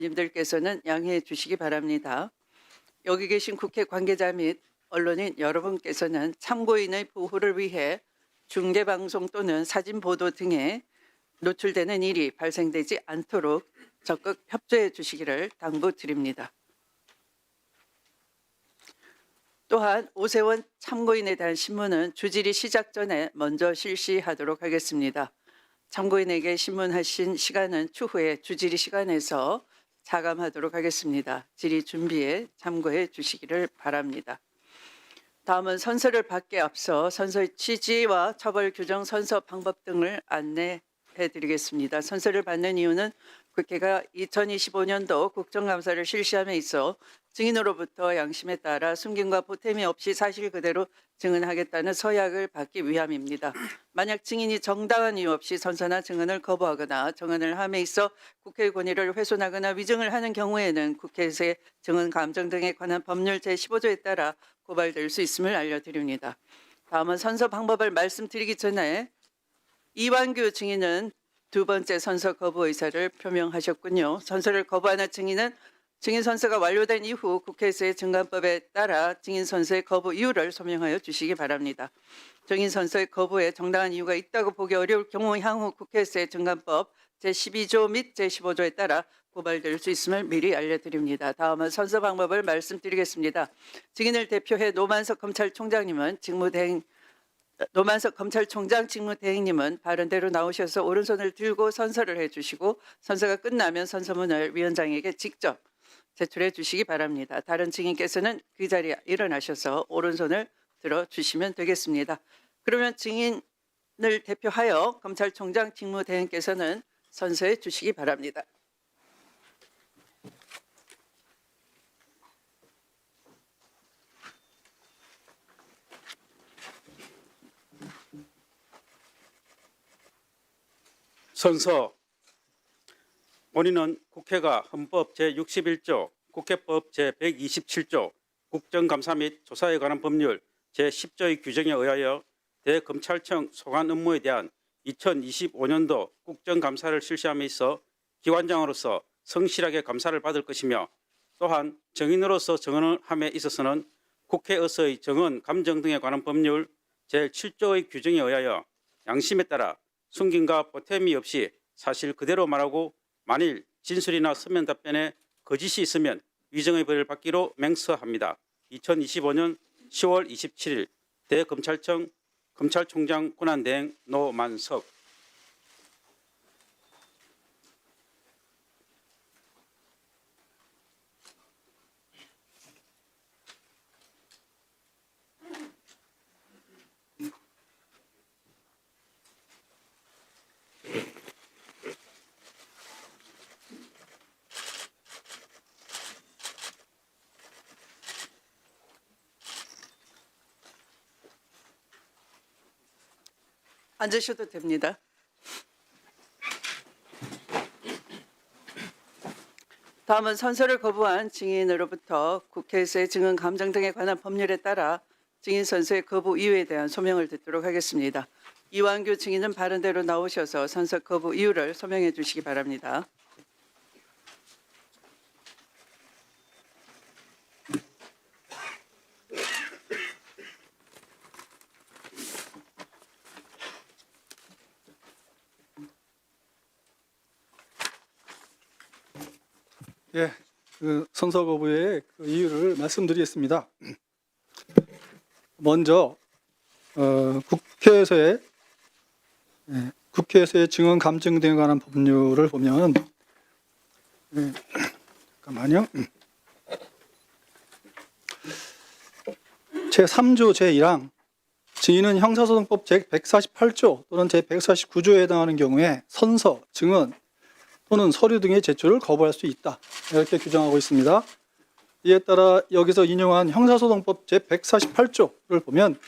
님들께서는 양해해 주시기 바랍니다. 여기 계신 국회 관계자 및 언론인 여러분께서는 참고인의 보호를 위해 중계방송 또는 사진 보도 등에 노출되는 일이 발생되지 않도록 적극 협조해 주시기를 당부드립니다. 또한 오세원 참고인에 대한 신문은 주질의 시작 전에 먼저 실시하도록 하겠습니다. 참고인에게 신문하신 시간은 추후에 주질의 시간에서 차감하도록 하겠습니다. 질의 준비에 참고해 주시기를 바랍니다. 다음은 선서를 받기에 앞서 선서의 취지와 처벌 규정, 선서 방법 등을 안내해 드리겠습니다. 선서를 받는 이유는 국회가 2025년도 국정감사를 실시함에 있어 증인으로부터 양심에 따라 숨김과 보탬이 없이 사실 그대로 증언하겠다는 서약을 받기 위함입니다. 만약 증인이 정당한 이유 없이 선서나 증언을 거부하거나 증언을 함에 있어 국회의 권위를 훼손하거나 위증을 하는 경우에는 국회에서의 증언 감정 등에 관한 법률 제15조에 따라 고발될 수 있음을 알려드립니다. 다음은 선서 방법을 말씀드리기 전에 이완규 증인은 두 번째 선서 거부 의사를 표명하셨군요. 선서를 거부하는 증인은 증인 선서가 완료된 이후 국회에서의 증감법에 따라 증인 선서의 거부 이유를 소명하여 주시기 바랍니다. 증인 선서의 거부에 정당한 이유가 있다고 보기 어려울 경우 향후 국회에서의 증감법 제12조 및 제15조에 따라 고발될 수 있음을 미리 알려드립니다. 다음은 선서 방법을 말씀드리겠습니다. 증인을 대표해 노만석 검찰총장님은 노만석 검찰총장 직무대행님은 바른대로 나오셔서 오른손을 들고 선서를 해주시고 선서가 끝나면 선서문을 위원장에게 직접 제출해 주시기 바랍니다. 다른 증인께서는 그 자리에 일어나셔서 오른손을 들어주시면 되겠습니다. 그러면 증인을 대표하여 검찰총장 직무대행께서는 선서해 주시기 바랍니다. 선서. 본인은 국회가 헌법 제61조, 국회법 제127조, 국정감사 및 조사에 관한 법률 제10조의 규정에 의하여 대검찰청 소관 업무에 대한 2025년도 국정감사를 실시함에 있어 기관장으로서 성실하게 감사를 받을 것이며 또한 증인으로서 증언을 함에 있어서는 국회에서의 증언, 감정 등에 관한 법률 제7조의 규정에 의하여 양심에 따라 숨김과 보탬이 없이 사실 그대로 말하고 만일 진술이나 서면 답변에 거짓이 있으면 위증의 벌을 받기로 맹서합니다. 2025년 10월 27일 대검찰청 검찰총장 권한대행 노만석. 앉으셔도 됩니다. 다음은 선서를 거부한 증인으로부터 국회에서의 증언 감정 등에 관한 법률에 따라 증인 선서의 거부 이유에 대한 소명을 듣도록 하겠습니다. 이완규 증인은 바른대로 나오셔서 선서 거부 이유를 소명해 주시기 바랍니다. 예, 선서 거부의 이유를 말씀드리겠습니다. 먼저 국회에서의 증언 감정 등에 관한 법률을 보면 잠깐만요. 제3조 제1항 증인은 형사소송법 제148조 또는 제149조에 해당하는 경우에 선서, 증언 또는 서류 등의 제출을 거부할 수 있다. 이렇게 규정하고 있습니다. 이에 따라 여기서 인용한 형사소송법 제148조를 보면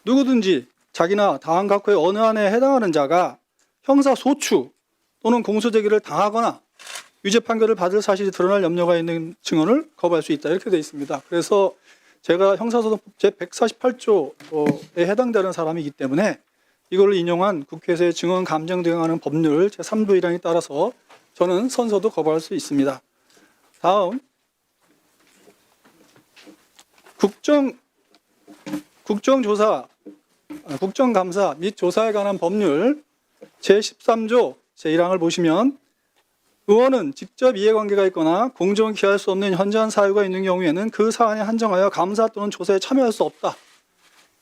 누구든지 자기나 다음 각호의 어느 안에 해당하는 자가 형사소추 또는 공소제기를 당하거나 유죄 판결을 받을 사실이 드러날 염려가 있는 증언을 거부할 수 있다. 이렇게 되어 있습니다. 그래서 제가 형사소송법 제148조에 해당되는 사람이기 때문에 이걸 인용한 국회에서의 증언 감정 등에 관한 법률 제3조 1항에 따라서 저는 선서도 거부할 수 있습니다. 다음 국정조사, 국정감사 및 조사에 관한 법률 제13조 제1항을 보시면 의원은 직접 이해관계가 있거나 공정을 기할 수 없는 현저한 사유가 있는 경우에는 그 사안에 한정하여 감사 또는 조사에 참여할 수 없다.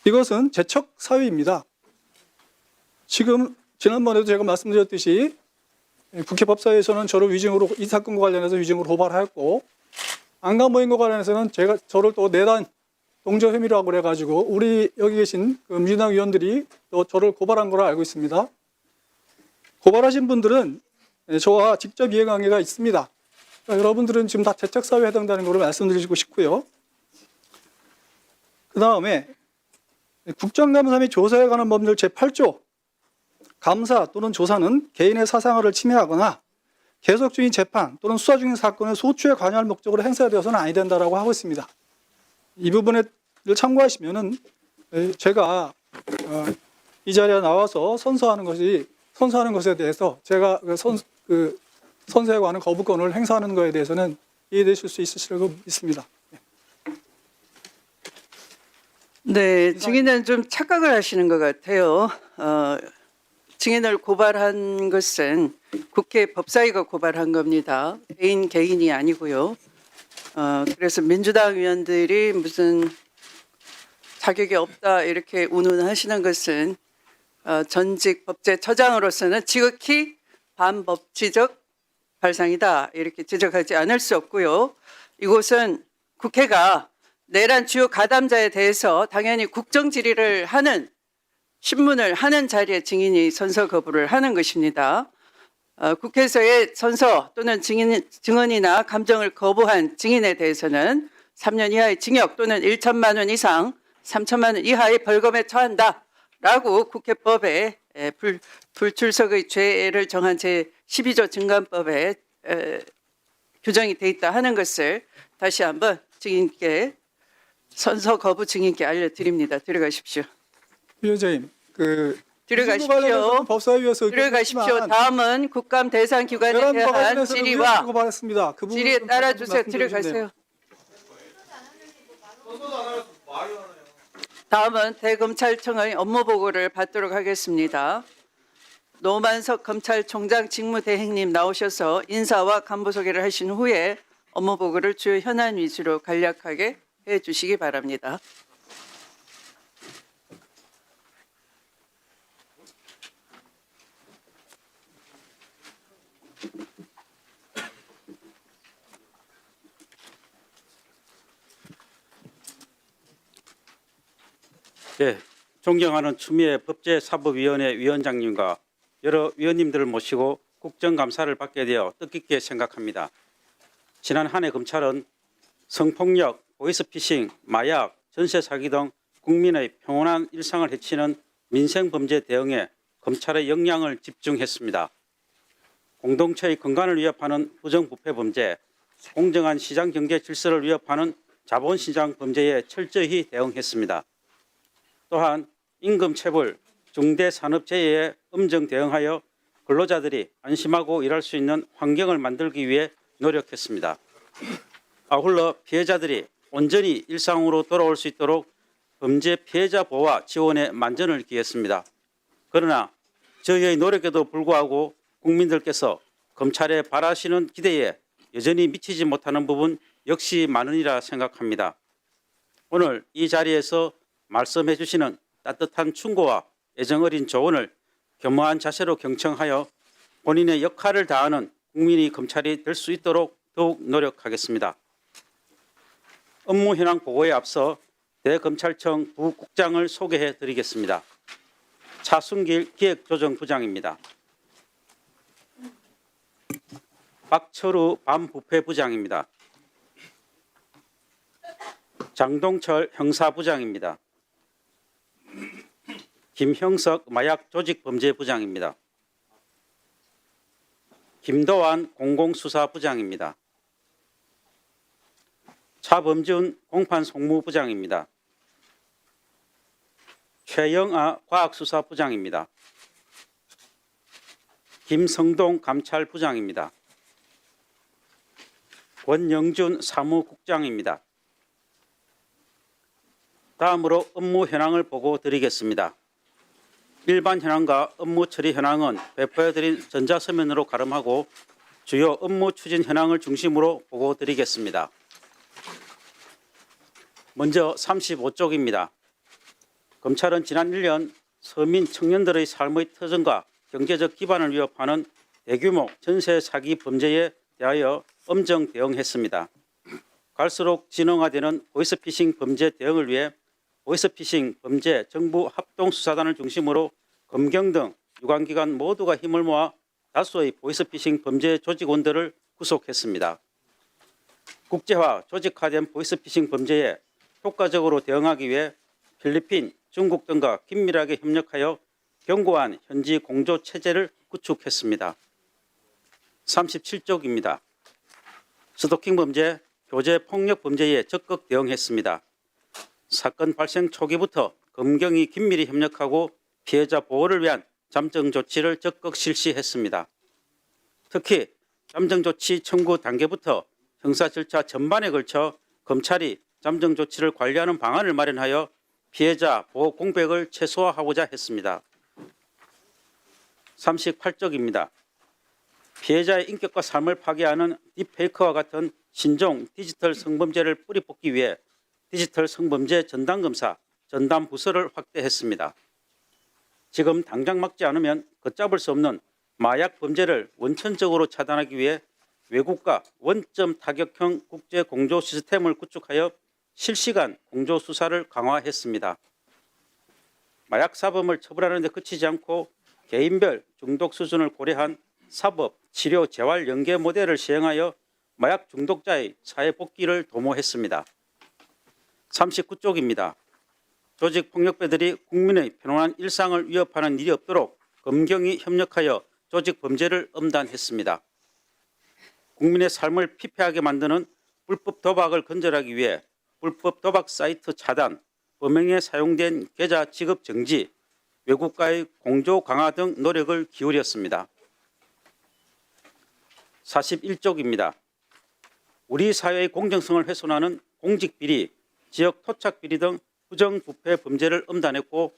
이것은 제척 사유입니다. 지금 지난번에도 제가 말씀드렸듯이 국회 법사위에서는 저를 위증으로 이 사건과 관련해서 위증으로 고발하였고 안간모임과 관련해서는 저를 또 내란 동조 혐의라고 그래가지고 우리 여기 계신 그 민주당 의원들이 또 저를 고발한 걸로 알고 있습니다. 고발하신 분들은 저와 직접 이해관계가 있습니다. 그러니까 여러분들은 지금 다 제척 사유에 해당되는 걸로 말씀드리고 싶고요. 그 다음에 국정감사 및 조사에 관한 법률 제8조 감사 또는 조사는 개인의 사생활을 침해하거나 계속 중인 재판 또는 수사 중인 사건의 소추에 관여할 목적으로 행사되어서는 아니 된다라고 하고 있습니다. 이 부분을 참고하시면은 제가 이 자리에 나와서 선서하는 것에 대해서 제가 선서에 관한 거부권을 행사하는 것에 대해서는 이해되실 수 있으시라고 믿습니다. 네, 증인은 좀 착각을 하시는 것 같아요. 증인을 고발한 것은 국회 법사위가 고발한 겁니다. 개인이 아니고요. 그래서 민주당 의원들이 무슨 자격이 없다 이렇게 운운하시는 것은 전직 법제처장으로서는 지극히 반법치적 발상이다 이렇게 지적하지 않을 수 없고요. 이곳은 국회가 내란 주요 가담자에 대해서 당연히 국정 질의를 하는 신문을 하는 자리에 증인이 선서 거부를 하는 것입니다. 국회에서의 선서 또는 증언이나 감정을 거부한 증인에 대해서는 3년 이하의 징역 또는 1천만 원 이상 3천만 원 이하의 벌금에 처한다라고 국회법에 불출석의 죄를 정한 제12조 증감법에 규정이 돼 있다 하는 것을 다시 한번 증인께 선서 거부 증인께 알려드립니다. 들어가십시오. 위원장님, 들어가십시오. 법사위에서 들어가십시오. 다음은 국감 대상 기관에 대한 질의와 고발했습니다. 그 질의에 따라주세요. 들어가세요. 다음은 대검찰청의 업무 보고를 받도록 하겠습니다. 노만석 검찰총장 직무대행님 나오셔서 인사와 간부 소개를 하신 후에 업무 보고를 주요 현안 위주로 간략하게 해주시기 바랍니다. 네, 존경하는 추미애 법제사법위원회 위원장님과 여러 위원님들을 모시고 국정감사를 받게 되어 뜻깊게 생각합니다. 지난 한 해 검찰은 성폭력, 보이스피싱, 마약, 전세 사기 등 국민의 평온한 일상을 해치는 민생범죄 대응에 검찰의 역량을 집중했습니다. 공동체의 건강을 위협하는 부정부패 범죄, 공정한 시장 경제 질서를 위협하는 자본시장 범죄에 철저히 대응했습니다. 또한 임금체불, 중대산업재해에 엄정 대응하여 근로자들이 안심하고 일할 수 있는 환경을 만들기 위해 노력했습니다. 아울러 피해자들이 온전히 일상으로 돌아올 수 있도록 범죄 피해자 보호와 지원에 만전을 기했습니다. 그러나 저희의 노력에도 불구하고 국민들께서 검찰에 바라시는 기대에 여전히 미치지 못하는 부분 역시 많으리라 생각합니다. 오늘 이 자리에서 말씀해 주시는 따뜻한 충고와 애정어린 조언을 겸허한 자세로 경청하여 본인의 역할을 다하는 국민이 검찰이 될 수 있도록 더욱 노력하겠습니다. 업무 현황 보고에 앞서 대검찰청 부국장을 소개해 드리겠습니다. 차순길 기획조정부장입니다. 박철우 반부패부장입니다. 장동철 형사부장입니다. 김형석 마약조직범죄부장입니다. 김도환 공공수사부장입니다. 차범준 공판송무부장입니다. 최영아 과학수사부장입니다. 김성동 감찰부장입니다. 원영준 사무국장입니다. 다음으로 업무 현황을 보고 드리겠습니다. 일반 현황과 업무 처리 현황은 배포해드린 전자서면으로 가름하고 주요 업무 추진 현황을 중심으로 보고 드리겠습니다. 먼저 35쪽입니다. 검찰은 지난 1년 서민 청년들의 삶의 터전과 경제적 기반을 위협하는 대규모 전세 사기 범죄에 대하여 엄정 대응했습니다. 갈수록 진흥화되는 보이스피싱 범죄 대응을 위해 보이스피싱 범죄 정부 합동수사단을 중심으로 검경 등 유관기관 모두가 힘을 모아 다수의 보이스피싱 범죄 조직원들을 구속했습니다. 국제화 조직화된 보이스피싱 범죄에 효과적으로 대응하기 위해 필리핀, 중국 등과 긴밀하게 협력하여 견고한 현지 공조 체제를 구축했습니다. 37쪽입니다. 스토킹 범죄, 교제 폭력 범죄에 적극 대응했습니다. 사건 발생 초기부터 검경이 긴밀히 협력하고 피해자 보호를 위한 잠정 조치를 적극 실시했습니다. 특히 잠정 조치 청구 단계부터 형사 절차 전반에 걸쳐 검찰이 잠정 조치를 관리하는 방안을 마련하여 피해자 보호 공백을 최소화하고자 했습니다. 38쪽입니다. 피해자의 인격과 삶을 파괴하는 딥페이크와 같은 신종 디지털 성범죄를 뿌리 뽑기 위해 디지털 성범죄 전담검사, 전담부서를 확대했습니다. 지금 당장 막지 않으면 걷잡을 수 없는 마약 범죄를 원천적으로 차단하기 위해 외국과 원점 타격형 국제 공조 시스템을 구축하여 실시간 공조 수사를 강화했습니다. 마약 사범을 처벌하는 데 그치지 않고 개인별 중독 수준을 고려한 사법, 치료, 재활 연계 모델을 시행하여 마약 중독자의 사회 복귀를 도모했습니다. 39쪽입니다. 조직폭력배들이 국민의 편안한 일상을 위협하는 일이 없도록 검경이 협력하여 조직 범죄를 엄단했습니다. 국민의 삶을 피폐하게 만드는 불법 도박을 근절하기 위해 불법 도박 사이트 차단, 범행에 사용된 계좌 지급 정지, 외국과의 공조 강화 등 노력을 기울였습니다. 41쪽입니다. 우리 사회의 공정성을 훼손하는 공직비리, 지역 토착비리 등 부정부패 범죄를 엄단했고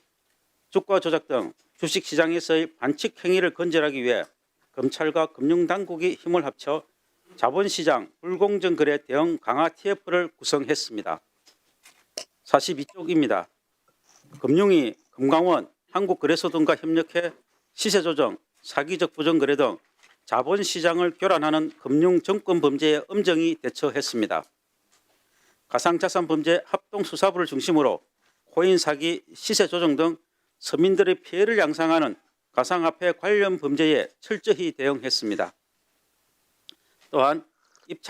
주가 조작 등 주식시장에서의 반칙 행위를 근절하기 위해 검찰과 금융당국이 힘을 합쳐 자본시장 불공정 거래 대응 강화 TF를 구성했습니다. 42쪽입니다. 금융위, 금강원, 한국거래소 등과 협력해 시세조정, 사기적 부정거래 등 자본시장을 교란하는 금융정권범죄에 엄정히 대처했습니다. 가상자산 범죄 합동수사부를 중심으로 코인 사기, 시세조정 등 서민들의 피해를 양상하는 가상화폐 관련 범죄에 철저히 대응했습니다. 또한 입찰